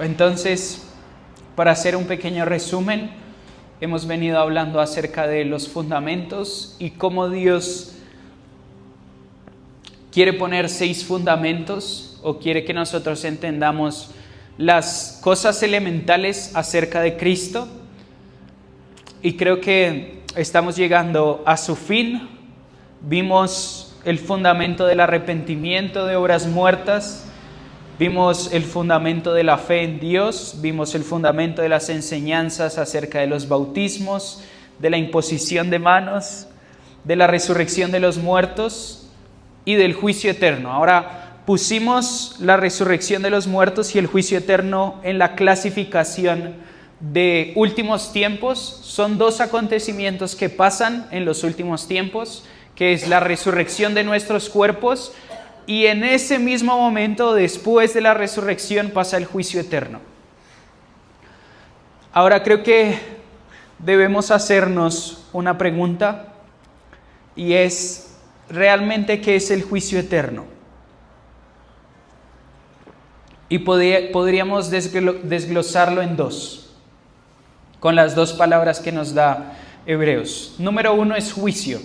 Entonces, para hacer un pequeño resumen, hemos venido hablando acerca de los fundamentos y cómo Dios quiere poner 6 fundamentos o quiere que nosotros entendamos las cosas elementales acerca de Cristo. Y creo que estamos llegando a su fin. Vimos el fundamento del arrepentimiento de obras muertas. Vimos el fundamento de la fe en Dios, vimos el fundamento de las enseñanzas acerca de los bautismos, de la imposición de manos, de la resurrección de los muertos y del juicio eterno. Ahora pusimos la resurrección de los muertos y el juicio eterno en la clasificación de últimos tiempos. Son 2 acontecimientos que pasan en los últimos tiempos, que es la resurrección de nuestros cuerpos. Y en ese mismo momento, después de la resurrección, pasa el juicio eterno. Ahora creo que debemos hacernos una pregunta y es, ¿realmente qué es el juicio eterno? Y podríamos desglosarlo en 2, con las 2 palabras que nos da Hebreos. Número 1 es juicio.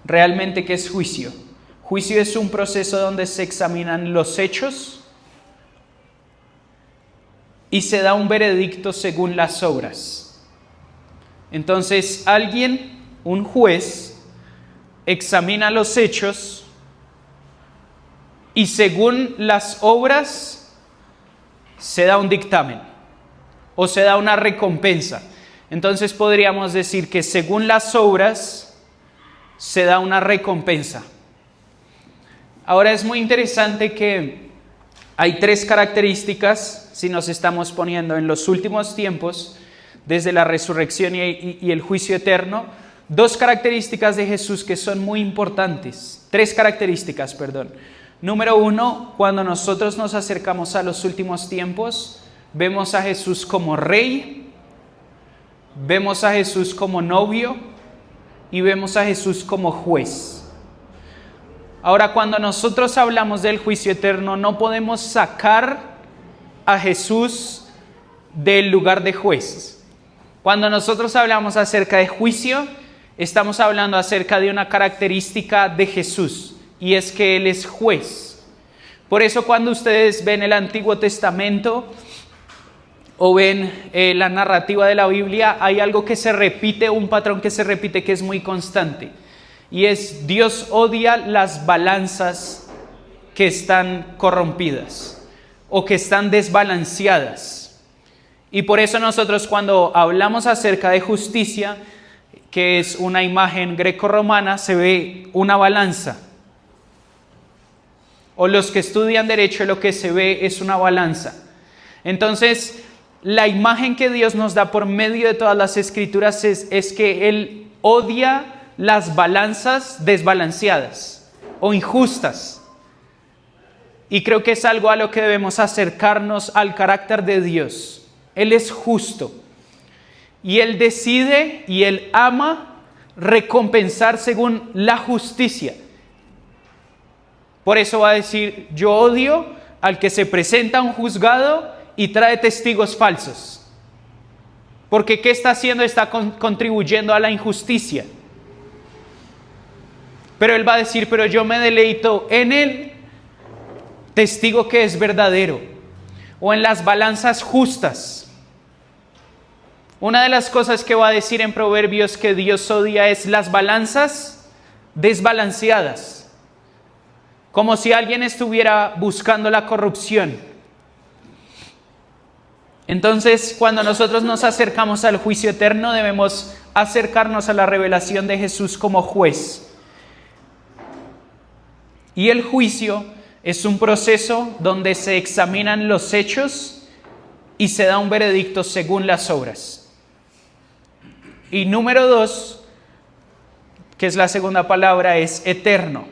¿Realmente qué es juicio? Juicio es un proceso donde se examinan los hechos y se da un veredicto según las obras. Entonces, un juez, examina los hechos y según las obras se da un dictamen o se da una recompensa. Entonces podríamos decir que según las obras se da una recompensa. Ahora es muy interesante que hay 3 características, si nos estamos poniendo en los últimos tiempos, desde la resurrección y el juicio eterno, 2 características de Jesús que son muy importantes. 3 características, perdón. Número 1, cuando nosotros nos acercamos a los últimos tiempos, vemos a Jesús como rey, vemos a Jesús como novio y vemos a Jesús como juez. Ahora, cuando nosotros hablamos del juicio eterno, no podemos sacar a Jesús del lugar de juez. Cuando nosotros hablamos acerca de juicio, estamos hablando acerca de una característica de Jesús, y es que Él es juez. Por eso cuando ustedes ven el Antiguo Testamento o ven la narrativa de la Biblia, hay algo que se repite, un patrón que se repite que es muy constante. Y es, Dios odia las balanzas que están corrompidas o que están desbalanceadas. Y por eso nosotros cuando hablamos acerca de justicia, que es una imagen greco-romana, se ve una balanza. O los que estudian derecho, lo que se ve es una balanza. Entonces, la imagen que Dios nos da por medio de todas las escrituras es que Él odia las balanzas desbalanceadas o injustas. Y creo que es algo a lo que debemos acercarnos al carácter de Dios. Él es justo. Y Él decide y Él ama recompensar según la justicia. Por eso va a decir, yo odio al que se presenta a un juzgado y trae testigos falsos. Porque ¿qué está haciendo? Está contribuyendo a la injusticia. Pero Él va a decir, pero yo me deleito en el testigo que es verdadero, o en las balanzas justas. Una de las cosas que va a decir en Proverbios que Dios odia es las balanzas desbalanceadas, como si alguien estuviera buscando la corrupción. Entonces, cuando nosotros nos acercamos al juicio eterno, debemos acercarnos a la revelación de Jesús como juez. Y el juicio es un proceso donde se examinan los hechos y se da un veredicto según las obras. Y número 2, que es la segunda palabra, es eterno.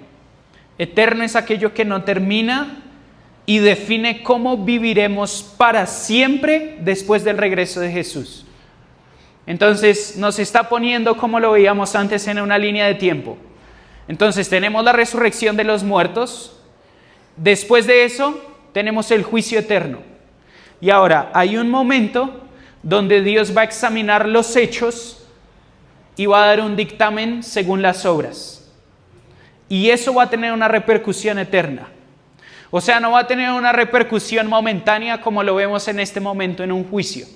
Eterno es aquello que no termina y define cómo viviremos para siempre después del regreso de Jesús. Entonces nos está poniendo, como lo veíamos antes, en una línea de tiempo. Entonces tenemos la resurrección de los muertos. Después de eso tenemos el juicio eterno. Y ahora hay un momento donde Dios va a examinar los hechos y va a dar un dictamen según las obras. Y eso va a tener una repercusión eterna. O sea, no va a tener una repercusión momentánea como lo vemos en este momento en un juicio,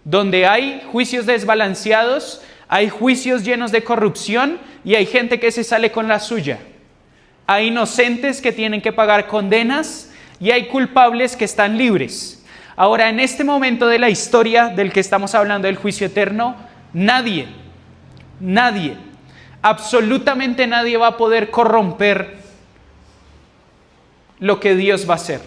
donde hay juicios desbalanceados, hay juicios llenos de corrupción y hay gente que se sale con la suya. Hay inocentes que tienen que pagar condenas y hay culpables que están libres. Ahora, en este momento de la historia del que estamos hablando del juicio eterno, nadie, absolutamente nadie va a poder corromper lo que Dios va a hacer.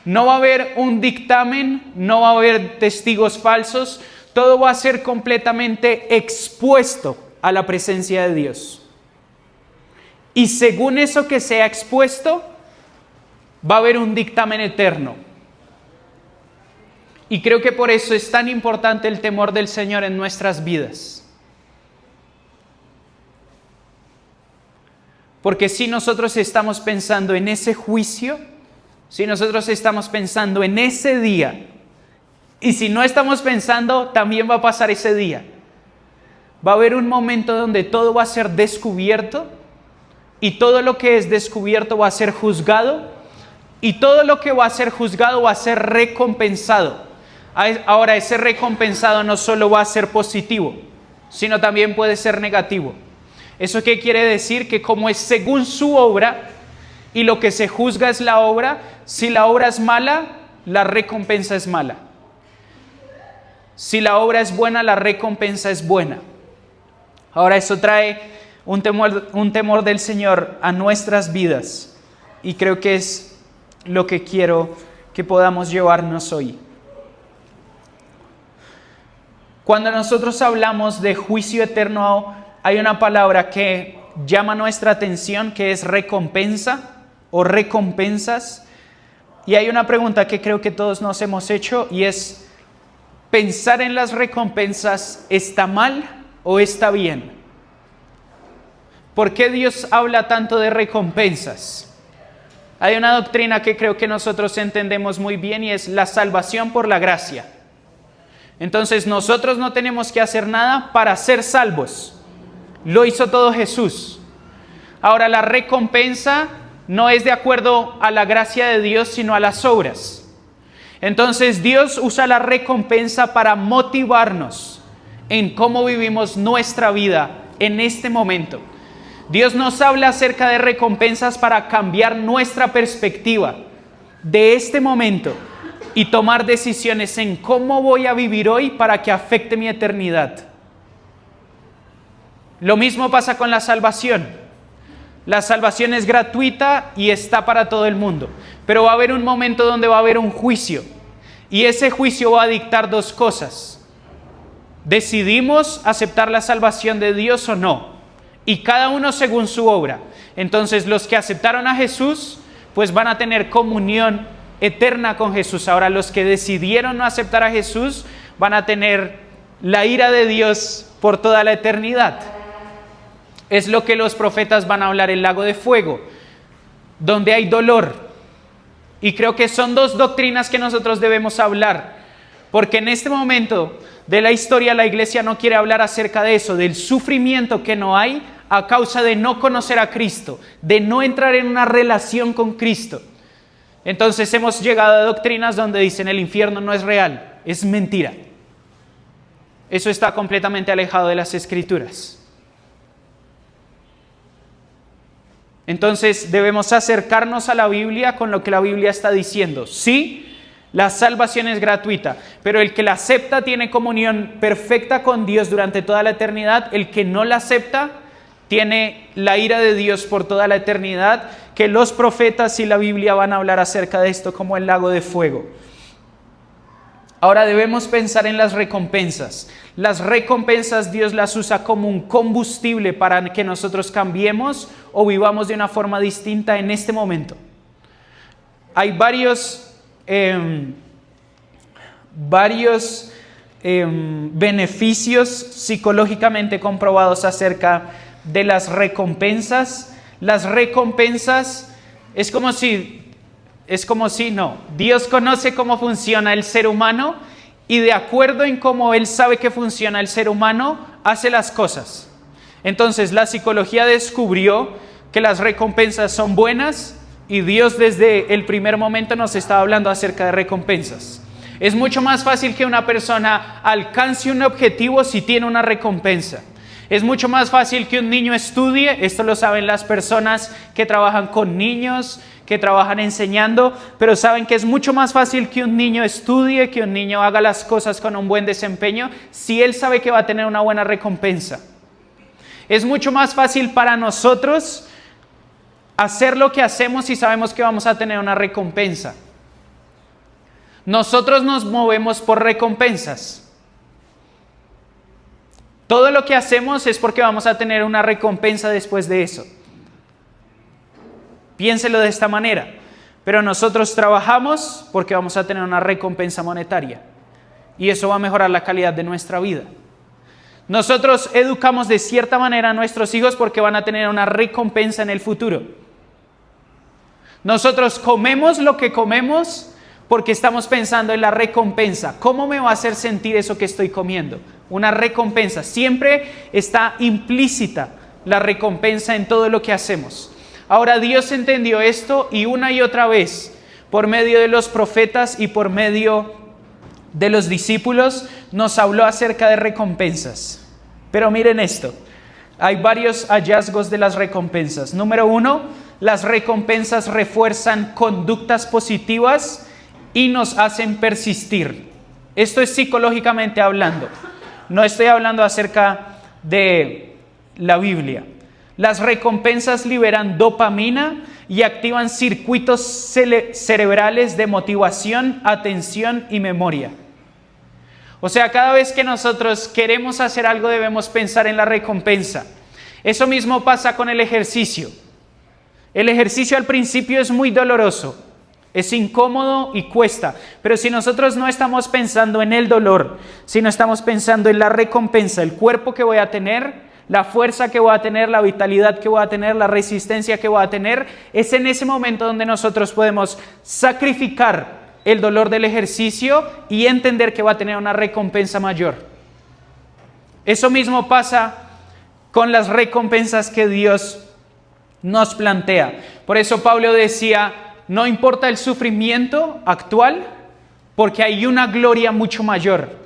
No va a haber un dictamen, no va a haber testigos falsos, todo va a ser completamente expuesto a la presencia de Dios. Y según eso que sea expuesto, va a haber un dictamen eterno. Y creo que por eso es tan importante el temor del Señor en nuestras vidas. Porque si nosotros estamos pensando en ese juicio, si nosotros estamos pensando en ese día, y si no estamos pensando, también va a pasar ese día. Va a haber un momento donde todo va a ser descubierto, y todo lo que es descubierto va a ser juzgado, y todo lo que va a ser juzgado va a ser recompensado. Ahora, ese recompensado no solo va a ser positivo, sino también puede ser negativo. ¿Eso qué quiere decir? Que como es según su obra, y lo que se juzga es la obra, si la obra es mala, la recompensa es mala. Si la obra es buena, la recompensa es buena. Ahora, eso trae un temor del Señor a nuestras vidas, y creo que es lo que quiero que podamos llevarnos hoy. Cuando nosotros hablamos de juicio eterno, hay una palabra que llama nuestra atención, que es recompensa o recompensas. Y hay una pregunta que creo que todos nos hemos hecho, y es: ¿pensar en las recompensas está mal o está bien? ¿Por qué Dios habla tanto de recompensas? Hay una doctrina que creo que nosotros entendemos muy bien, y es la salvación por la gracia. Entonces nosotros no tenemos que hacer nada para ser salvos. Lo hizo todo Jesús. Ahora, la recompensa no es de acuerdo a la gracia de Dios, sino a las obras. Entonces Dios usa la recompensa para motivarnos en cómo vivimos nuestra vida en este momento. Dios nos habla acerca de recompensas para cambiar nuestra perspectiva de este momento y tomar decisiones en cómo voy a vivir hoy para que afecte mi eternidad. Lo mismo pasa con la salvación. La salvación es gratuita y está para todo el mundo. Pero va a haber un momento donde va a haber un juicio. Y ese juicio va a dictar dos cosas. ¿Decidimos aceptar la salvación de Dios o no? Y cada uno según su obra. Entonces, los que aceptaron a Jesús, pues van a tener comunión eterna con Jesús. Ahora, los que decidieron no aceptar a Jesús, van a tener la ira de Dios por toda la eternidad. Es lo que los profetas van a hablar, el lago de fuego, donde hay dolor. Y creo que son dos doctrinas que nosotros debemos hablar, porque en este momento de la historia la iglesia no quiere hablar acerca de eso, del sufrimiento que no hay a causa de no conocer a Cristo, de no entrar en una relación con Cristo. Entonces hemos llegado a doctrinas donde dicen el infierno no es real, es mentira. Eso está completamente alejado de las Escrituras. Entonces debemos acercarnos a la Biblia con lo que la Biblia está diciendo. Sí, la salvación es gratuita, pero el que la acepta tiene comunión perfecta con Dios durante toda la eternidad. El que no la acepta tiene la ira de Dios por toda la eternidad, que los profetas y la Biblia van a hablar acerca de esto como el lago de fuego. Ahora debemos pensar en las recompensas. Las recompensas Dios las usa como un combustible para que nosotros cambiemos o vivamos de una forma distinta en este momento. Hay varios beneficios psicológicamente comprobados acerca de las recompensas. Las recompensas es como si Es como si no. Dios conoce cómo funciona el ser humano y de acuerdo en cómo Él sabe que funciona el ser humano, hace las cosas. Entonces la psicología descubrió que las recompensas son buenas y Dios desde el primer momento nos estaba hablando acerca de recompensas. Es mucho más fácil que una persona alcance un objetivo si tiene una recompensa. Es mucho más fácil que un niño estudie, esto lo saben las personas que trabajan con niños, que trabajan enseñando, pero saben que es mucho más fácil que un niño estudie, que un niño haga las cosas con un buen desempeño, si él sabe que va a tener una buena recompensa. Es mucho más fácil para nosotros hacer lo que hacemos si sabemos que vamos a tener una recompensa. Nosotros nos movemos por recompensas. Todo lo que hacemos es porque vamos a tener una recompensa después de eso. Piénselo de esta manera. Pero nosotros trabajamos porque vamos a tener una recompensa monetaria. Y eso va a mejorar la calidad de nuestra vida. Nosotros educamos de cierta manera a nuestros hijos porque van a tener una recompensa en el futuro. Nosotros comemos lo que comemos porque estamos pensando en la recompensa. ¿Cómo me va a hacer sentir eso que estoy comiendo? Una recompensa. Siempre está implícita la recompensa en todo lo que hacemos. Ahora Dios entendió esto y una y otra vez, por medio de los profetas y por medio de los discípulos, nos habló acerca de recompensas. Pero miren esto, hay varios hallazgos de las recompensas. Número 1, las recompensas refuerzan conductas positivas y nos hacen persistir. Esto es psicológicamente hablando. No estoy hablando acerca de la Biblia. Las recompensas liberan dopamina y activan circuitos cerebrales de motivación, atención y memoria. O sea, cada vez que nosotros queremos hacer algo debemos pensar en la recompensa. Eso mismo pasa con el ejercicio. El ejercicio al principio es muy doloroso. Es incómodo y cuesta, pero si nosotros no estamos pensando en el dolor, si no estamos pensando en la recompensa, el cuerpo que voy a tener, la fuerza que voy a tener, la vitalidad que voy a tener, la resistencia que voy a tener, es en ese momento donde nosotros podemos sacrificar el dolor del ejercicio y entender que va a tener una recompensa mayor. Eso mismo pasa con las recompensas que Dios nos plantea. Por eso Pablo decía, no importa el sufrimiento actual, porque hay una gloria mucho mayor.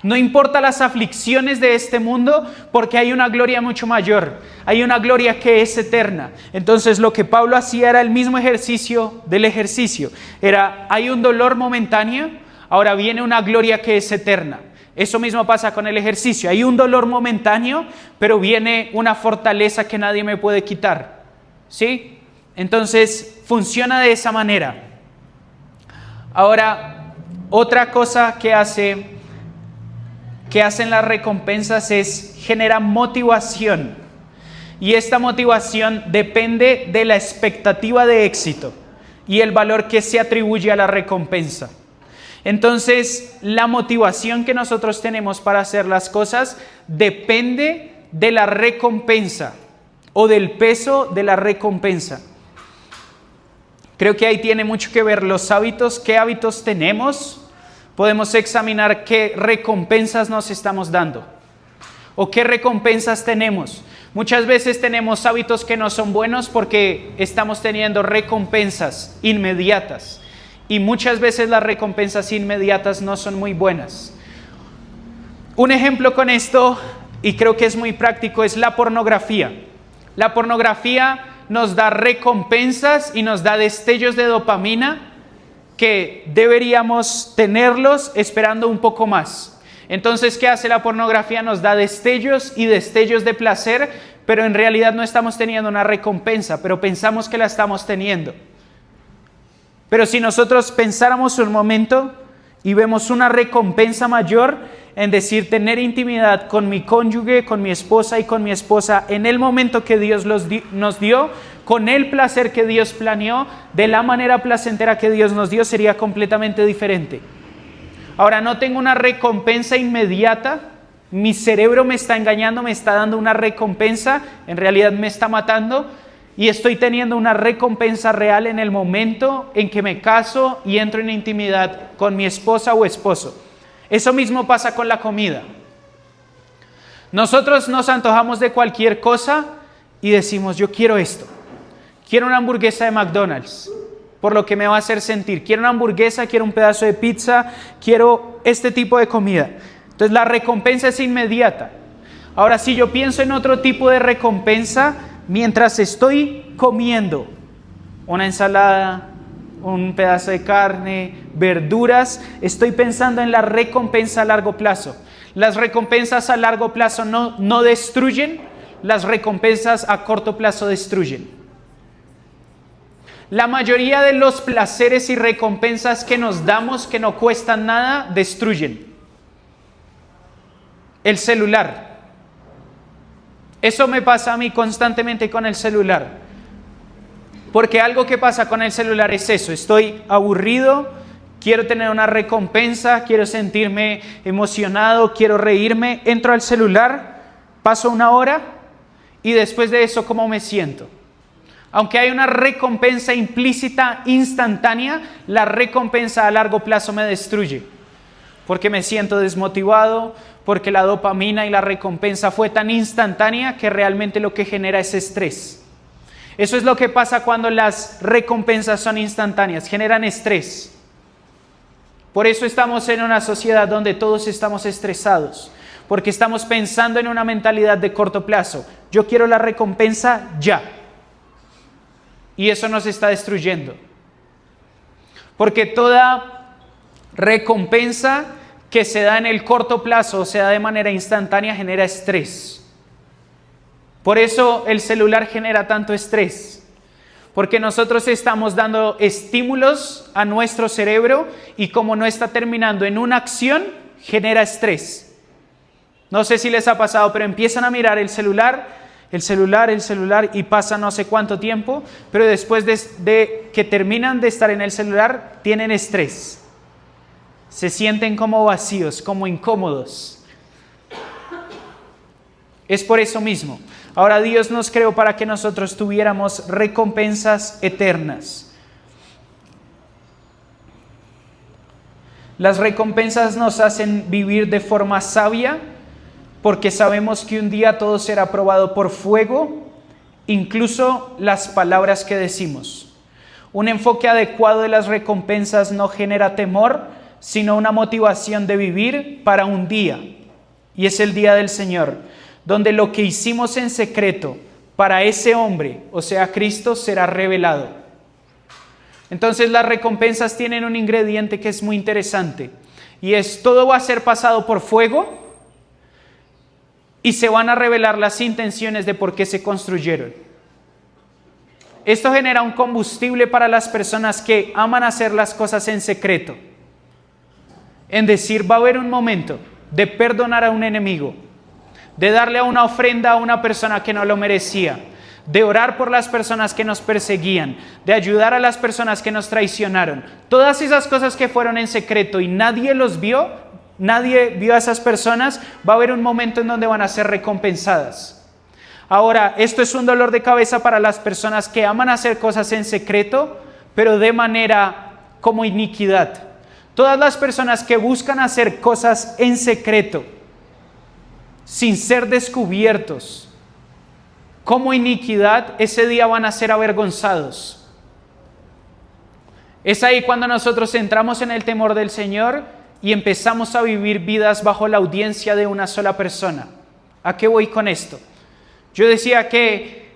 No importa las aflicciones de este mundo, porque hay una gloria mucho mayor. Hay una gloria que es eterna. Entonces lo que Pablo hacía era el mismo ejercicio del ejercicio. Hay un dolor momentáneo, ahora viene una gloria que es eterna. Eso mismo pasa con el ejercicio. Hay un dolor momentáneo, pero viene una fortaleza que nadie me puede quitar. ¿Sí? Entonces, funciona de esa manera. Ahora, otra cosa que hacen las recompensas es generar motivación. Y esta motivación depende de la expectativa de éxito y el valor que se atribuye a la recompensa. Entonces, la motivación que nosotros tenemos para hacer las cosas depende de la recompensa o del peso de la recompensa. Creo que ahí tiene mucho que ver los hábitos, qué hábitos tenemos. Podemos examinar qué recompensas nos estamos dando o qué recompensas tenemos. Muchas veces tenemos hábitos que no son buenos porque estamos teniendo recompensas inmediatas y muchas veces las recompensas inmediatas no son muy buenas. Un ejemplo con esto, y creo que es muy práctico, es la pornografía. La pornografía nos da recompensas y nos da destellos de dopamina que deberíamos tenerlos esperando un poco más. Entonces, ¿qué hace la pornografía? Nos da destellos y destellos de placer, pero en realidad no estamos teniendo una recompensa, pero pensamos que la estamos teniendo. Pero si nosotros pensáramos un momento y vemos una recompensa mayor en decir tener intimidad con mi cónyuge, con mi esposa y con mi esposa en el momento que Dios nos dio, con el placer que Dios planeó, de la manera placentera que Dios nos dio, sería completamente diferente. Ahora no tengo una recompensa inmediata, mi cerebro me está engañando, me está dando una recompensa, en realidad me está matando, y estoy teniendo una recompensa real en el momento en que me caso y entro en intimidad con mi esposa o esposo. Eso mismo pasa con la comida. Nosotros nos antojamos de cualquier cosa y decimos, yo quiero esto. Quiero una hamburguesa de McDonald's, por lo que me va a hacer sentir. Quiero una hamburguesa, quiero un pedazo de pizza, quiero este tipo de comida. Entonces la recompensa es inmediata. Ahora, si yo pienso en otro tipo de recompensa, mientras estoy comiendo una ensalada, un pedazo de carne, verduras, estoy pensando en la recompensa a largo plazo. Las recompensas a largo plazo no destruyen, las recompensas a corto plazo destruyen. La mayoría de los placeres y recompensas que nos damos que no cuestan nada, destruyen. El celular. Eso me pasa a mí constantemente con el celular. Porque algo que pasa con el celular es eso, estoy aburrido, quiero tener una recompensa, quiero sentirme emocionado, quiero reírme, entro al celular, paso una hora y después de eso, ¿cómo me siento? Aunque hay una recompensa implícita, instantánea, la recompensa a largo plazo me destruye. Porque me siento desmotivado, porque la dopamina y la recompensa fue tan instantánea que realmente lo que genera es estrés. Eso es lo que pasa cuando las recompensas son instantáneas, generan estrés. Por eso estamos en una sociedad donde todos estamos estresados, porque estamos pensando en una mentalidad de corto plazo. Yo quiero la recompensa ya. Y eso nos está destruyendo. Porque toda recompensa que se da en el corto plazo, o se da de manera instantánea, genera estrés. Por eso el celular genera tanto estrés, porque nosotros estamos dando estímulos a nuestro cerebro y como no está terminando en una acción, genera estrés. No sé si les ha pasado, pero empiezan a mirar el celular y pasa no sé cuánto tiempo, pero después de que terminan de estar en el celular, tienen estrés. Se sienten como vacíos, como incómodos. Es por eso mismo. Ahora Dios nos creó para que nosotros tuviéramos recompensas eternas. Las recompensas nos hacen vivir de forma sabia porque sabemos que un día todo será probado por fuego, incluso las palabras que decimos. Un enfoque adecuado de las recompensas no genera temor, sino una motivación de vivir para un día, y es el día del Señor, donde lo que hicimos en secreto para ese hombre, o sea, Cristo, será revelado. Entonces las recompensas tienen un ingrediente que es muy interesante, y es todo va a ser pasado por fuego, y se van a revelar las intenciones de por qué se construyeron. Esto genera un combustible para las personas que aman hacer las cosas en secreto. En decir, va a haber un momento de perdonar a un enemigo, de darle una ofrenda a una persona que no lo merecía, de orar por las personas que nos perseguían, de ayudar a las personas que nos traicionaron. Todas esas cosas que fueron en secreto y nadie los vio, nadie vio a esas personas, va a haber un momento en donde van a ser recompensadas. Ahora, esto es un dolor de cabeza para las personas que aman hacer cosas en secreto, pero de manera como iniquidad. Todas las personas que buscan hacer cosas en secreto, sin ser descubiertos, como iniquidad, ese día van a ser avergonzados. Es ahí cuando nosotros entramos en el temor del Señor y empezamos a vivir vidas bajo la audiencia de una sola persona. ¿A qué voy con esto? Yo decía que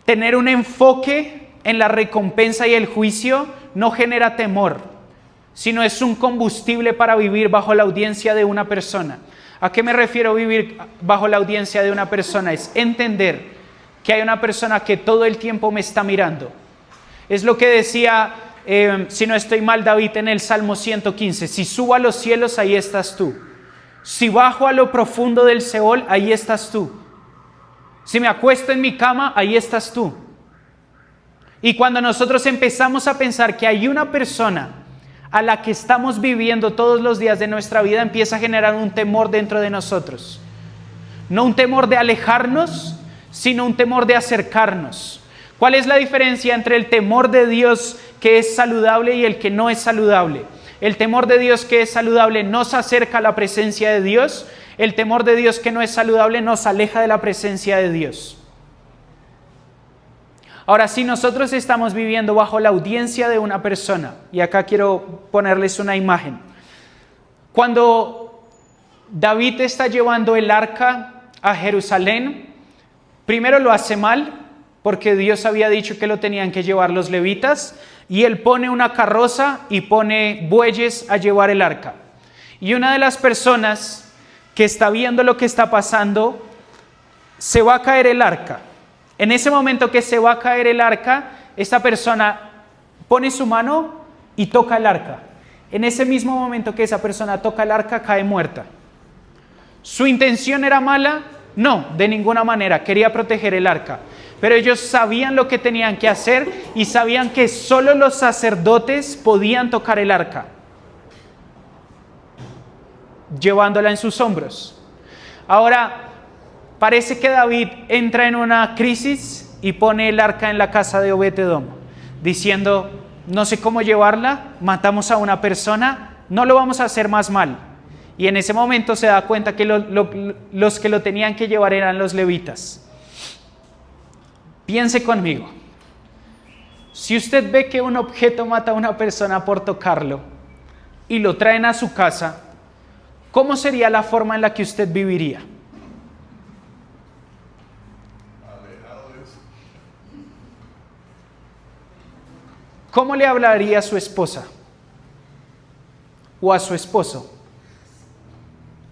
tener un enfoque en la recompensa y el juicio no genera temor, sino es un combustible para vivir bajo la audiencia de una persona. ¿A qué me refiero vivir bajo la audiencia de una persona? Es entender que hay una persona que todo el tiempo me está mirando. Es lo que decía, si no estoy mal, David en el Salmo 115. Si subo a los cielos, ahí estás tú. Si bajo a lo profundo del Seol, ahí estás tú. Si me acuesto en mi cama, ahí estás tú. Y cuando nosotros empezamos a pensar que hay una persona a la que estamos viviendo todos los días de nuestra vida, empieza a generar un temor dentro de nosotros. No un temor de alejarnos, sino un temor de acercarnos. ¿Cuál es la diferencia entre el temor de Dios que es saludable y el que no es saludable? El temor de Dios que es saludable nos acerca a la presencia de Dios. El temor de Dios que no es saludable nos aleja de la presencia de Dios. Ahora, si nosotros estamos viviendo bajo la audiencia de una persona, y acá quiero ponerles una imagen. Cuando David está llevando el arca a Jerusalén, primero lo hace mal, porque Dios había dicho que lo tenían que llevar los levitas, y él pone una carroza y pone bueyes a llevar el arca. Y una de las personas que está viendo lo que está pasando, se va a caer el arca. En ese momento que se va a caer el arca, esta persona pone su mano y toca el arca. En ese mismo momento que esa persona toca el arca, cae muerta. ¿Su intención era mala? No, de ninguna manera, quería proteger el arca. Pero ellos sabían lo que tenían que hacer y sabían que solo los sacerdotes podían tocar el arca, llevándola en sus hombros. Ahora, parece que David entra en una crisis y pone el arca en la casa de Obed-edom, diciendo, no sé cómo llevarla, matamos a una persona, no lo vamos a hacer más mal. Y en ese momento se da cuenta que los que lo tenían que llevar eran los levitas. Piense conmigo, si usted ve que un objeto mata a una persona por tocarlo y lo traen a su casa, ¿cómo sería la forma en la que usted viviría? ¿Cómo le hablaría a su esposa o a su esposo?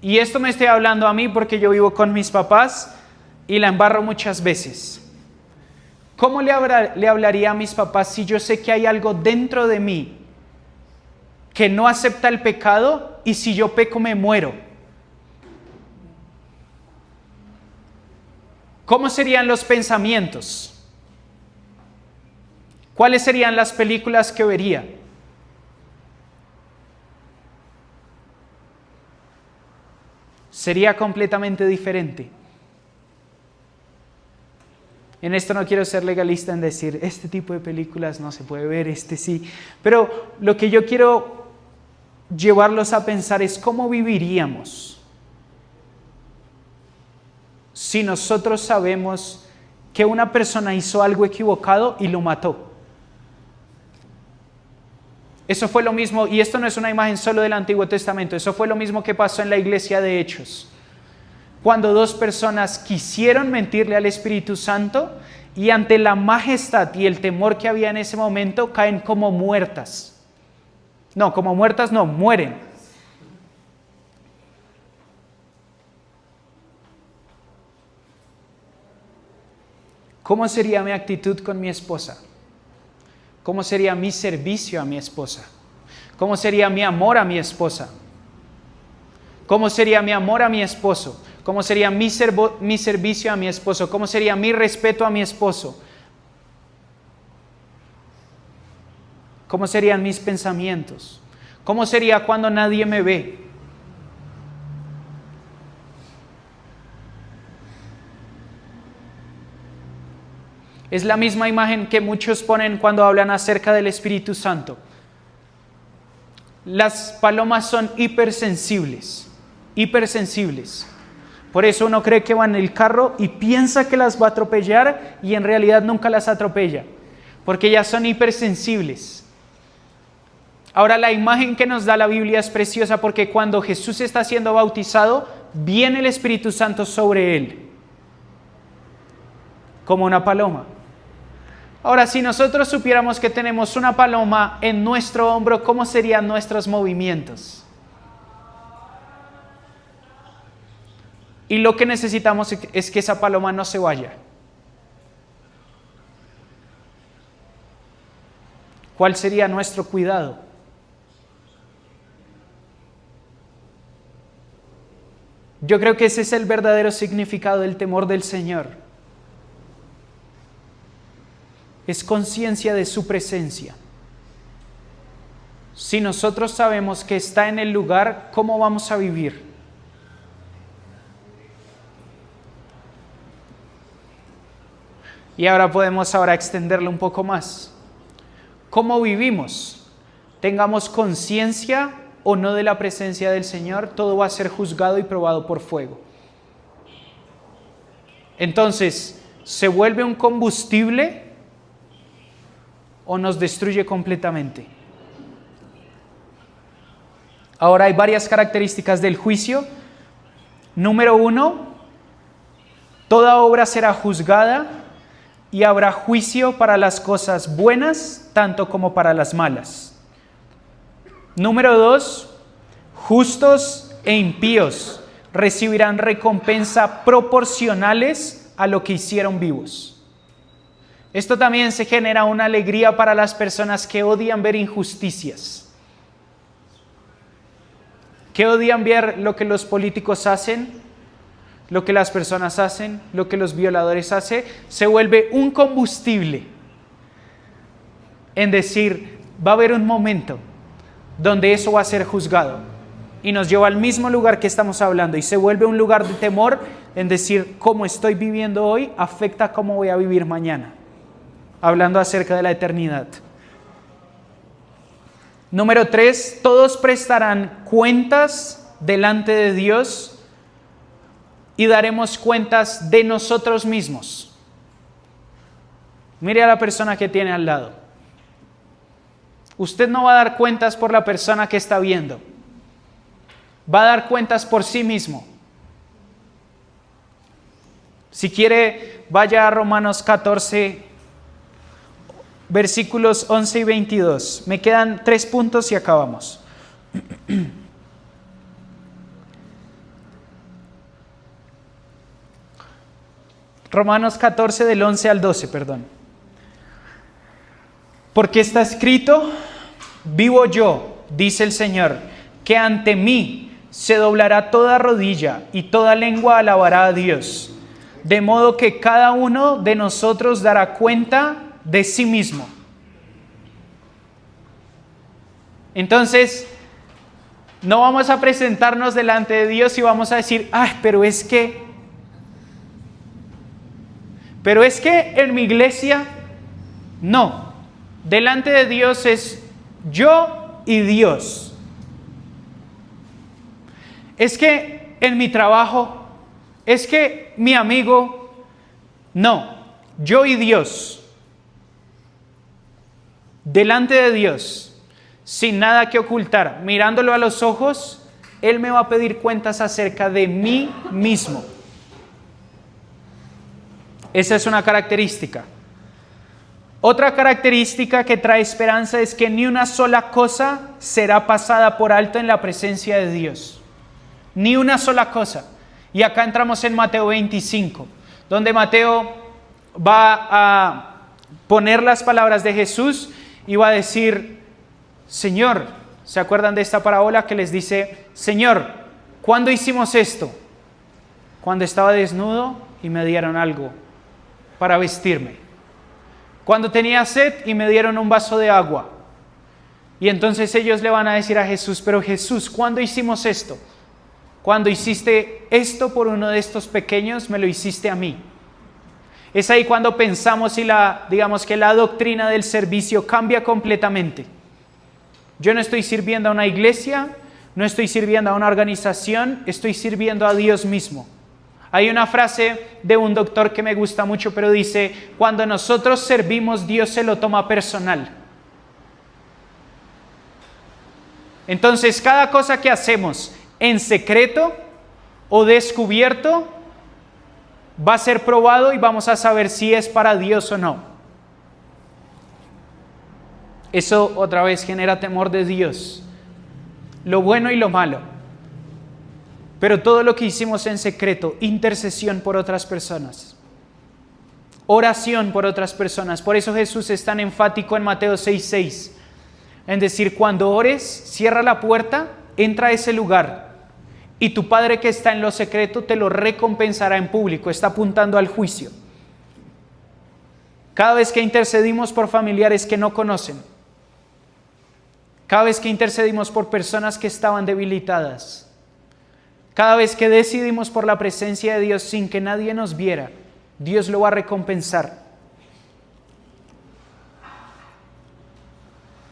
Y esto me estoy hablando a mí porque yo vivo con mis papás y la embarro muchas veces. ¿Cómo le hablaría a mis papás si yo sé que hay algo dentro de mí que no acepta el pecado y si yo peco me muero? ¿Cómo serían los pensamientos? ¿Cuáles serían las películas que vería? Sería completamente diferente. En esto no quiero ser legalista en decir, este tipo de películas no se puede ver, este sí. Pero lo que yo quiero llevarlos a pensar es cómo viviríamos si nosotros sabemos que una persona hizo algo equivocado y lo mató. Eso fue lo mismo, y esto no es una imagen solo del Antiguo Testamento, eso fue lo mismo que pasó en la iglesia de Hechos. Cuando dos personas quisieron mentirle al Espíritu Santo y ante la majestad y el temor que había en ese momento caen como muertas. No, como muertas no, mueren. ¿Cómo sería mi actitud con mi esposa? ¿Cómo sería mi servicio a mi esposa? ¿Cómo sería mi amor a mi esposa? ¿Cómo sería mi amor a mi esposo? ¿Cómo sería mi servicio a mi esposo? ¿Cómo sería mi respeto a mi esposo? ¿Cómo serían mis pensamientos? ¿Cómo sería cuando nadie me ve? Es la misma imagen que muchos ponen cuando hablan acerca del Espíritu Santo. Las palomas son hipersensibles. Por eso uno cree que va en el carro y piensa que las va a atropellar y en realidad nunca las atropella, porque ellas son hipersensibles. Ahora, la imagen que nos da la Biblia es preciosa porque cuando Jesús está siendo bautizado, viene el Espíritu Santo sobre él, como una paloma. Ahora, si nosotros supiéramos que tenemos una paloma en nuestro hombro, ¿cómo serían nuestros movimientos? Y lo que necesitamos es que esa paloma no se vaya. ¿Cuál sería nuestro cuidado? Yo creo que ese es el verdadero significado del temor del Señor. Es conciencia de su presencia. Si nosotros sabemos que está en el lugar, ¿cómo vamos a vivir? Y ahora podemos extenderlo un poco más. ¿Cómo vivimos? Tengamos conciencia o no de la presencia del Señor, todo va a ser juzgado y probado por fuego. Entonces, ¿se vuelve un combustible o nos destruye completamente? Ahora hay varias características del juicio. Número 1, toda obra será juzgada y habrá juicio para las cosas buenas, tanto como para las malas. Número 2, justos e impíos recibirán recompensa proporcionales a lo que hicieron vivos. Esto también se genera una alegría para las personas que odian ver injusticias, que odian ver lo que los políticos hacen, lo que las personas hacen, lo que los violadores hacen. Se vuelve un combustible en decir, va a haber un momento donde eso va a ser juzgado. Y nos lleva al mismo lugar que estamos hablando y se vuelve un lugar de temor en decir, cómo estoy viviendo hoy afecta cómo voy a vivir mañana. Hablando acerca de la eternidad. Número 3, todos prestarán cuentas delante de Dios y daremos cuentas de nosotros mismos. Mire a la persona que tiene al lado. Usted no va a dar cuentas por la persona que está viendo. Va a dar cuentas por sí mismo. Si quiere, vaya a Romanos 14, versículos 11 y 22. Me quedan 3 puntos y acabamos. Romanos 14 del 11 al 12, perdón. Porque está escrito, vivo yo, dice el Señor, que ante mí se doblará toda rodilla y toda lengua alabará a Dios. De modo que cada uno de nosotros dará cuenta de sí mismo. Entonces, no vamos a presentarnos delante de Dios y vamos a decir, pero es que en mi iglesia, no. Delante de Dios es yo y Dios. Es que en mi trabajo, es que mi amigo, no, yo y Dios. Delante de Dios, sin nada que ocultar, mirándolo a los ojos, Él me va a pedir cuentas acerca de mí mismo. Esa es una característica. Otra característica que trae esperanza es que ni una sola cosa será pasada por alto en la presencia de Dios. Ni una sola cosa. Y acá entramos en Mateo 25, donde Mateo va a poner las palabras de Jesús y va a decir, Señor, ¿se acuerdan de esta parábola que les dice, Señor, ¿cuándo hicimos esto? Cuando estaba desnudo y me dieron algo para vestirme. Cuando tenía sed y me dieron un vaso de agua. Y entonces ellos le van a decir a Jesús, pero Jesús, ¿cuándo hicimos esto? Cuando hiciste esto por uno de estos pequeños, me lo hiciste a mí. Es ahí cuando pensamos y digamos que la doctrina del servicio cambia completamente. Yo no estoy sirviendo a una iglesia, no estoy sirviendo a una organización, estoy sirviendo a Dios mismo. Hay una frase de un doctor que me gusta mucho, pero dice, cuando nosotros servimos, Dios se lo toma personal. Entonces, cada cosa que hacemos en secreto o descubierto va a ser probado y vamos a saber si es para Dios o no. Eso otra vez genera temor de Dios, lo bueno y lo malo. Pero todo lo que hicimos en secreto, intercesión por otras personas, oración por otras personas. Por eso Jesús es tan enfático en Mateo 6:6, en decir, cuando ores, cierra la puerta, entra a ese lugar y tu Padre que está en lo secreto te lo recompensará en público. Está apuntando al juicio. Cada vez que intercedimos por familiares que no conocen, cada vez que intercedimos por personas que estaban debilitadas, cada vez que decidimos por la presencia de Dios sin que nadie nos viera, Dios lo va a recompensar.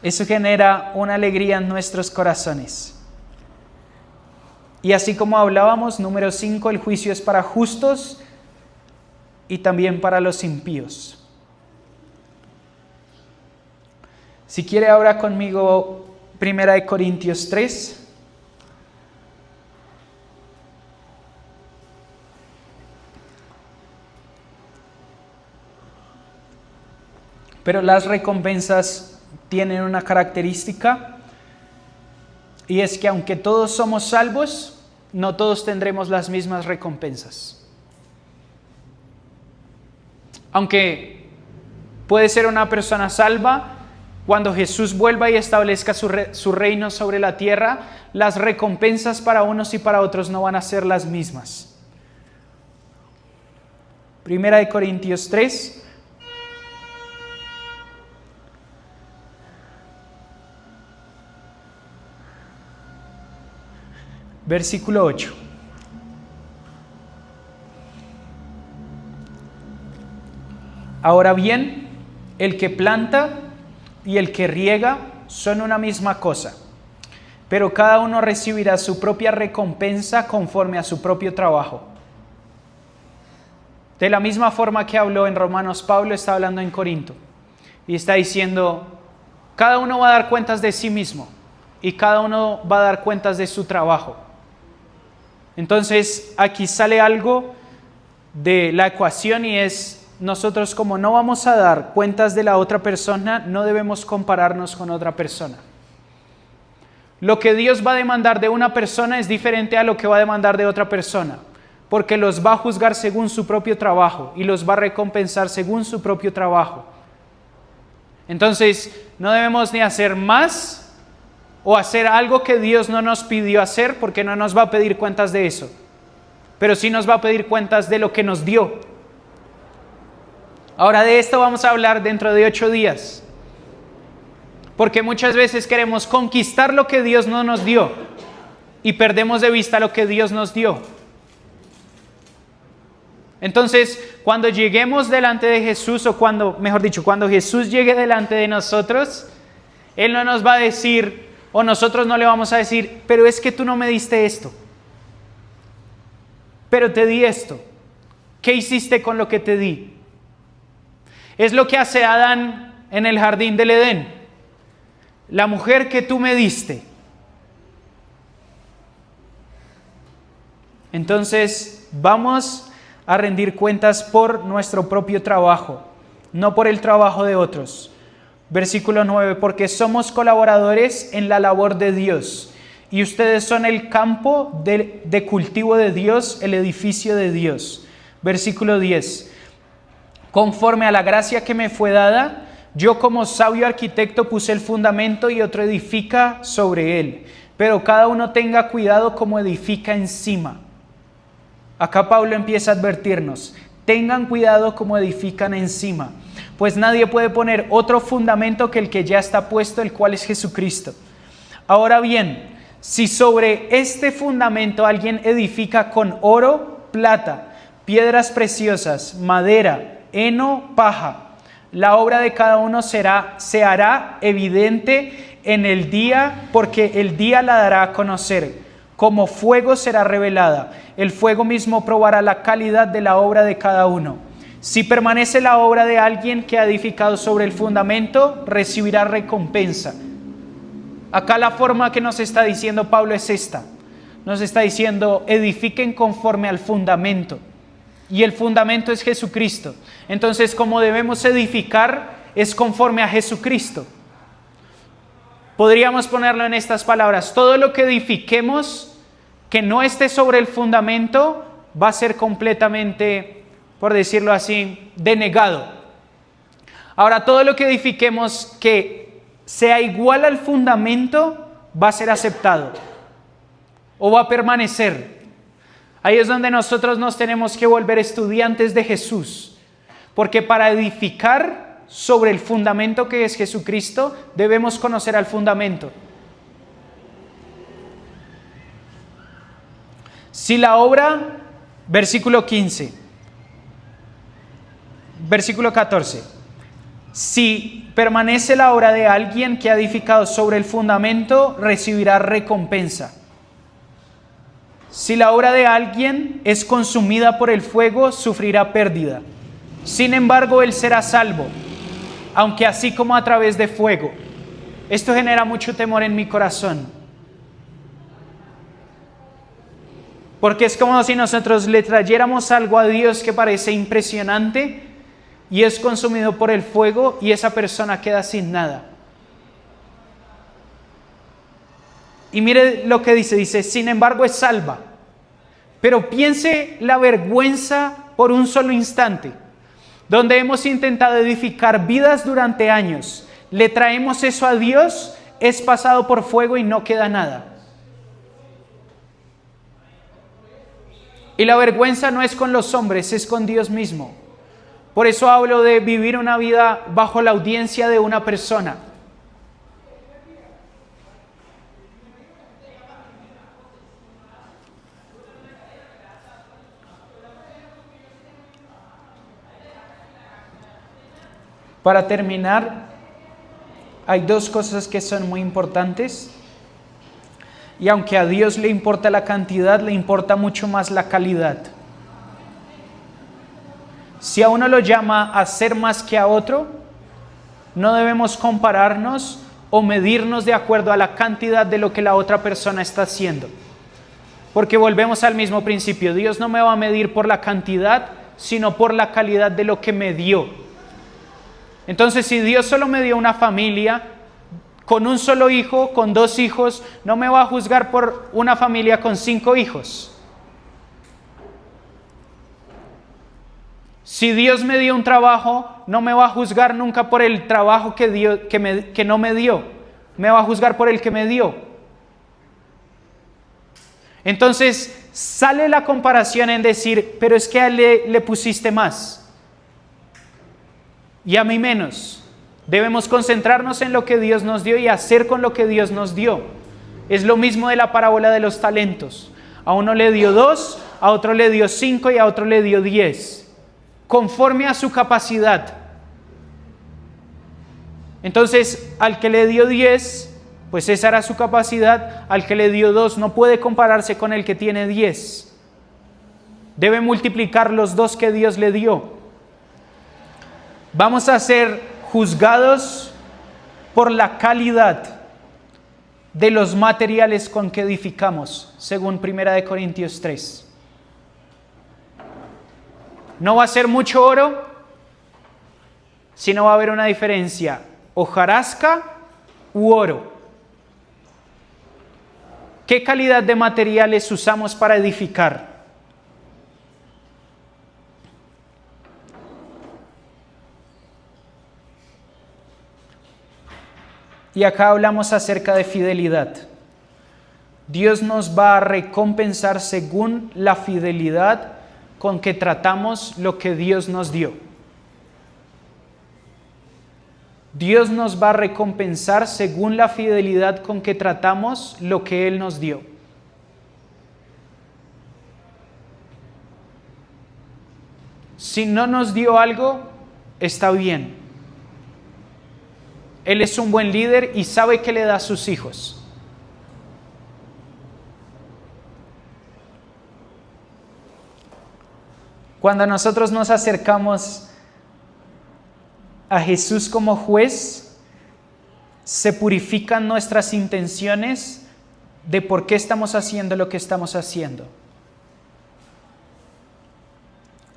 Eso genera una alegría en nuestros corazones. Y así como hablábamos, número 5, el juicio es para justos y también para los impíos. Si quiere ahora conmigo, 1 Corintios 3. Pero las recompensas tienen una característica, y es que aunque todos somos salvos, no todos tendremos las mismas recompensas. Aunque puede ser una persona salva, cuando Jesús vuelva y establezca su reino sobre la tierra, las recompensas para unos y para otros no van a ser las mismas. 1 Corintios 3. Versículo 8. Ahora bien, el que planta y el que riega son una misma cosa, pero cada uno recibirá su propia recompensa conforme a su propio trabajo. De la misma forma que habló en Romanos, Pablo está hablando en Corinto y está diciendo, cada uno va a dar cuentas de sí mismo y cada uno va a dar cuentas de su trabajo. Entonces aquí sale algo de la ecuación, y es: nosotros, como no vamos a dar cuentas de la otra persona, no debemos compararnos con otra persona. Lo que Dios va a demandar de una persona es diferente a lo que va a demandar de otra persona, porque los va a juzgar según su propio trabajo y los va a recompensar según su propio trabajo. Entonces no debemos ni hacer más o hacer algo que Dios no nos pidió hacer, porque no nos va a pedir cuentas de eso, pero sí nos va a pedir cuentas de lo que nos dio. Ahora, de esto vamos a hablar dentro de 8 días, porque muchas veces queremos conquistar lo que Dios no nos dio y perdemos de vista lo que Dios nos dio. Entonces, cuando lleguemos delante de Jesús, o cuando Jesús llegue delante de nosotros, Él no nos va a decir, o nosotros no le vamos a decir, pero es que tú no me diste esto, pero te di esto. ¿Qué hiciste con lo que te di? Es lo que hace Adán en el jardín del Edén. La mujer que tú me diste. Entonces vamos a rendir cuentas por nuestro propio trabajo, no por el trabajo de otros. Versículo 9, porque somos colaboradores en la labor de Dios, y ustedes son el campo de cultivo de Dios, el edificio de Dios. Versículo 10, conforme a la gracia que me fue dada, yo como sabio arquitecto puse el fundamento y otro edifica sobre él, pero cada uno tenga cuidado como edifica encima. Acá Pablo empieza a advertirnos, tengan cuidado como edifican encima, pues nadie puede poner otro fundamento que el que ya está puesto, el cual es Jesucristo. Ahora bien, si sobre este fundamento alguien edifica con oro, plata, piedras preciosas, madera, heno, paja, la obra de cada uno se hará evidente en el día, porque el día la dará a conocer. Como fuego será revelada. El fuego mismo probará la calidad de la obra de cada uno. Si permanece la obra de alguien que ha edificado sobre el fundamento, recibirá recompensa. Acá la forma que nos está diciendo Pablo es esta. Nos está diciendo, edifiquen conforme al fundamento. Y el fundamento es Jesucristo. Entonces, como debemos edificar, es conforme a Jesucristo. Podríamos ponerlo en estas palabras: todo lo que edifiquemos que no esté sobre el fundamento va a ser completamente, por decirlo así, denegado. Ahora, todo lo que edifiquemos que sea igual al fundamento va a ser aceptado o va a permanecer. Ahí es donde nosotros nos tenemos que volver estudiantes de Jesús, porque para edificar sobre el fundamento que es Jesucristo, debemos conocer al fundamento. Si la obra, versículo 15, versículo 14, Si permanece la obra de alguien que ha edificado sobre el fundamento, recibirá recompensa. Si la obra de alguien es consumida por el fuego, sufrirá pérdida. Sin embargo, él será salvo, aunque así como a través de fuego. Esto genera mucho temor en mi corazón. Porque es como si nosotros le trayéramos algo a Dios que parece impresionante y es consumido por el fuego y esa persona queda sin nada. Y mire lo que dice, sin embargo es salva. Pero piense la vergüenza por un solo instante, donde hemos intentado edificar vidas durante años, le traemos eso a Dios, es pasado por fuego y no queda nada. Y la vergüenza no es con los hombres, es con Dios mismo. Por eso hablo de vivir una vida bajo la audiencia de una persona. Para terminar, hay dos cosas que son muy importantes. Y aunque a Dios le importa la cantidad, le importa mucho más la calidad. Si a uno lo llama a ser más que a otro, no debemos compararnos o medirnos de acuerdo a la cantidad de lo que la otra persona está haciendo. Porque volvemos al mismo principio. Dios no me va a medir por la cantidad, sino por la calidad de lo que me dio. Entonces, si Dios solo me dio una familia, con un solo hijo, con 2 hijos, no me va a juzgar por una familia con 5 hijos. Si Dios me dio un trabajo, no me va a juzgar nunca por el trabajo que no me dio. Me va a juzgar por el que me dio. Entonces, sale la comparación en decir, pero es que a él le pusiste más y a mí menos. Debemos concentrarnos en lo que Dios nos dio y hacer con lo que Dios nos dio. Es lo mismo de la parábola de los talentos. A uno le dio 2, a otro le dio 5 y a otro le dio 10. Conforme a su capacidad. Entonces, al que le dio 10, pues esa era su capacidad. Al que le dio 2 no puede compararse con el que tiene 10. Debe multiplicar los 2 que Dios le dio. Vamos a ser juzgados por la calidad de los materiales con que edificamos, según 1 Corintios 3. No va a ser mucho oro, sino va a haber una diferencia, hojarasca u oro. ¿Qué calidad de materiales usamos para edificar? Y acá hablamos acerca de fidelidad. Dios nos va a recompensar según la fidelidad con que tratamos lo que Dios nos dio. Dios nos va a recompensar según la fidelidad con que tratamos lo que Él nos dio. Si no nos dio algo, está bien. Él es un buen líder y sabe que le da a sus hijos. Cuando nosotros nos acercamos a Jesús como juez, se purifican nuestras intenciones de por qué estamos haciendo lo que estamos haciendo.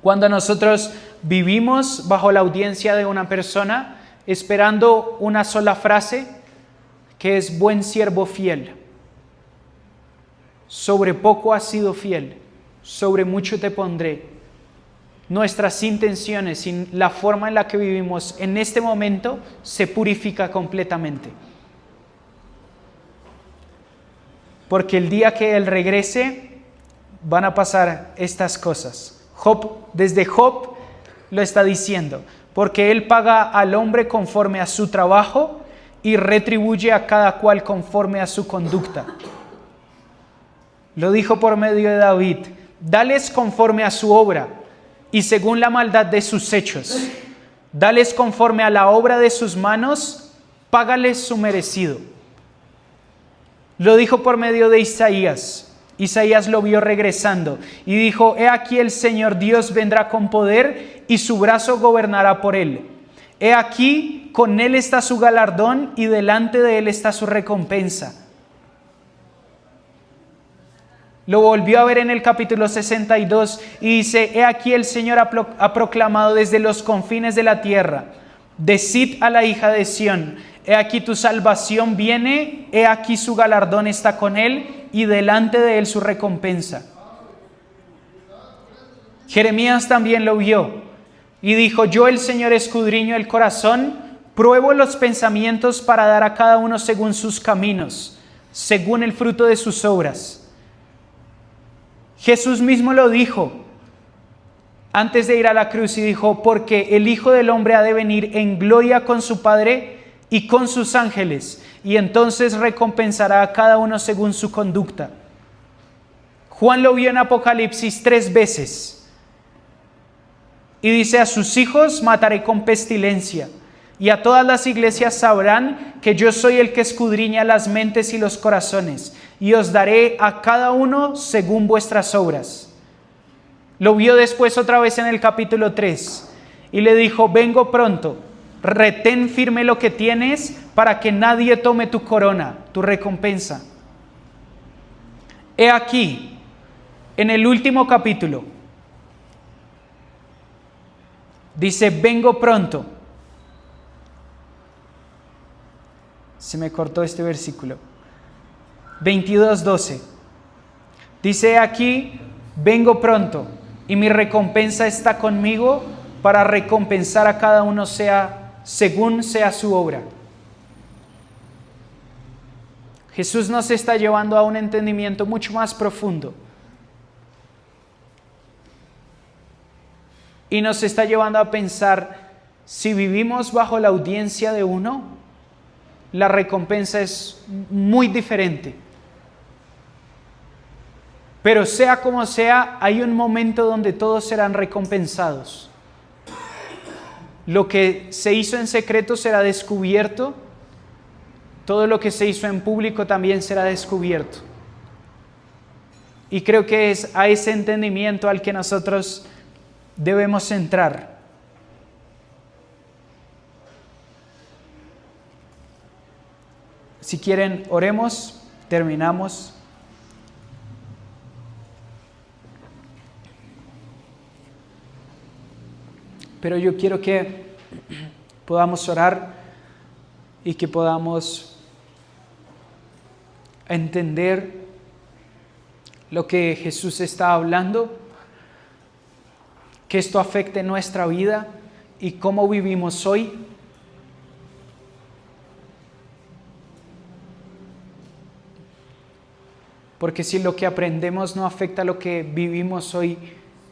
Cuando nosotros vivimos bajo la audiencia de una persona, esperando una sola frase, que es buen siervo fiel. Sobre poco has sido fiel, sobre mucho te pondré. Nuestras intenciones y la forma en la que vivimos en este momento se purifica completamente. Porque el día que Él regrese, van a pasar estas cosas. Desde Job lo está diciendo, porque Él paga al hombre conforme a su trabajo y retribuye a cada cual conforme a su conducta. Lo dijo por medio de David, dales conforme a su obra y según la maldad de sus hechos. Dales conforme a la obra de sus manos, págales su merecido. Lo dijo por medio de Isaías. Isaías lo vio regresando y dijo: he aquí el Señor Dios vendrá con poder y su brazo gobernará por él. He aquí, con él está su galardón y delante de él está su recompensa. Lo volvió a ver en el capítulo 62 y dice: he aquí el Señor ha proclamado desde los confines de la tierra, decid a la hija de Sión, he aquí tu salvación viene, he aquí su galardón está con él y delante de él su recompensa. Jeremías también lo vio y dijo: yo, el Señor, escudriño el corazón, pruebo los pensamientos para dar a cada uno según sus caminos, según el fruto de sus obras. Jesús mismo lo dijo antes de ir a la cruz y dijo: porque el Hijo del Hombre ha de venir en gloria con su Padre y con sus ángeles, y entonces recompensará a cada uno según su conducta. Juan lo vio en Apocalipsis 3 veces. Y dice: a sus hijos mataré con pestilencia, y a todas las iglesias sabrán que yo soy el que escudriña las mentes y los corazones, y os daré a cada uno según vuestras obras. Lo vio después otra vez en el capítulo 3, y le dijo: vengo pronto, retén firme lo que tienes, para que nadie tome tu corona, tu recompensa. He aquí, en el último capítulo, dice: vengo pronto. Se me cortó este versículo. 22:12. Dice: aquí, vengo pronto, y mi recompensa está conmigo para recompensar a cada uno según sea su obra. Jesús nos está llevando a un entendimiento mucho más profundo. Y nos está llevando a pensar: si vivimos bajo la audiencia de uno, la recompensa es muy diferente. Pero sea como sea, hay un momento donde todos serán recompensados. Lo que se hizo en secreto será descubierto. Todo lo que se hizo en público también será descubierto. Y creo que es a ese entendimiento al que nosotros debemos entrar. Si quieren, oremos, terminamos. Pero yo quiero que podamos orar y que podamos entender lo que Jesús está hablando, que esto afecte nuestra vida y cómo vivimos hoy. Porque si lo que aprendemos no afecta lo que vivimos hoy,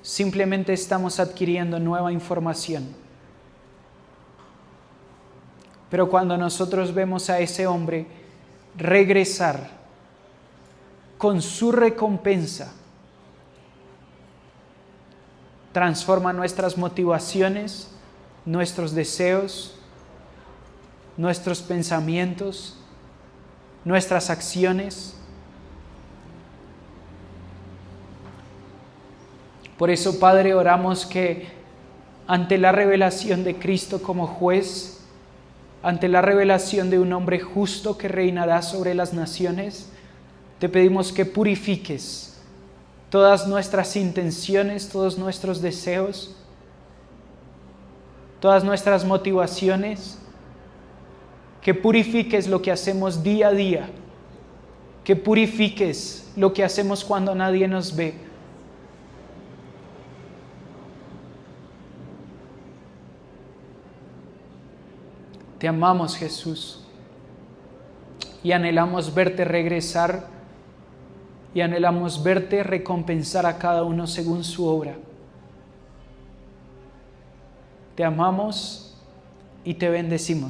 simplemente estamos adquiriendo nueva información. Pero cuando nosotros vemos a ese hombre regresar con su recompensa, transforma nuestras motivaciones, nuestros deseos, nuestros pensamientos, nuestras acciones. Por eso, Padre, oramos que ante la revelación de Cristo como juez, ante la revelación de un hombre justo que reinará sobre las naciones, te pedimos que purifiques todas nuestras intenciones, todos nuestros deseos, todas nuestras motivaciones, que purifiques lo que hacemos día a día, que purifiques lo que hacemos cuando nadie nos ve. Te amamos, Jesús, y anhelamos verte regresar y anhelamos verte recompensar a cada uno según su obra. Te amamos y te bendecimos.